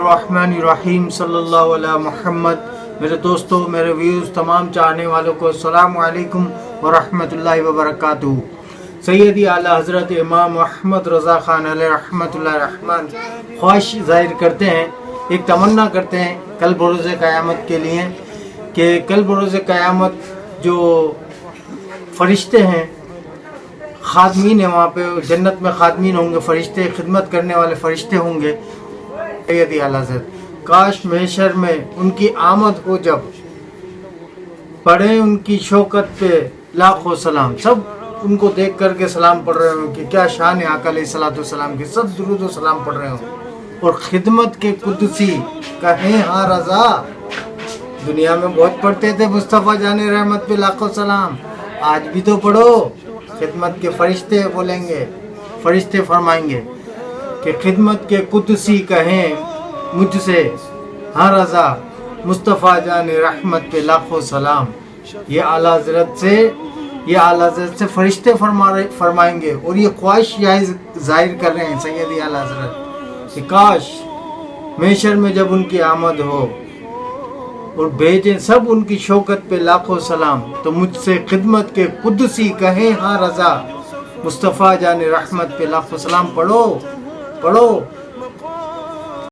बिस्मिल्लाहिर्रहमानिर्रहीम सल्लल्लाहु अला मुहम्मद। मेरे दोस्तों, मेरे व्यूज़, तमाम चाहने वालों को अस्सलामु अलैकुम व रहमतुल्लाहि व बरकातुहू। सैयदी आला हज़रत इमाम अहमद रज़ा ख़ान अलैहि रहमतुल्लाहि रहमान ख्वाहिश ज़ाहिर करते हैं, एक तमन्ना करते हैं कल बरोज़ क़यामत के लिए कि कल बरोज़ क़यामत जो फ़रिश्ते हैं, खादमीन है, वहाँ पे जन्नत में खादमीन होंगे, फ़रिश्ते, खिदमत करने वाले फ़रिश्ते होंगे। सैयदी आला हज़रत काश महशर में उनकी आमद हो, जब पढ़े उनकी शौकत पे लाखों सलाम, सब उनको देख करके सलाम पढ़ रहे हो कि क्या शान है आका अलैहिस्सलातु वस्सलाम की, सब दुरूद व सलाम पढ़ रहे हो और खिदमत के कुदसी कहें हाँ रज़ा। दुनिया में बहुत पढ़ते थे मुस्तफ़ा जाने रहमत पे लाखों सलाम, आज भी तो पढ़ो। खिदमत के फरिश्ते बोलेंगे, फरिश्ते फरमाएंगे कि खिदमत के कुदसी कहें मुझसे हाँ रज़ा, मुस्तफ़ा जाने रहमत पे लाखों सलाम। ये आला हज़रत से फरिश्ते फरमाएंगे और ये ख्वाहिश ज़ाहिर कर रहे हैं सैयदी आला हज़रत कि काश महशर में जब उनकी आमद हो और भेजें सब उनकी शौकत पे लाखों सलाम, तो मुझसे खिदमत के कुदसी कहें हाँ रज़ा, मुस्तफ़ा जाने रहमत पे लाखों सलाम। पढ़ो पढ़ो।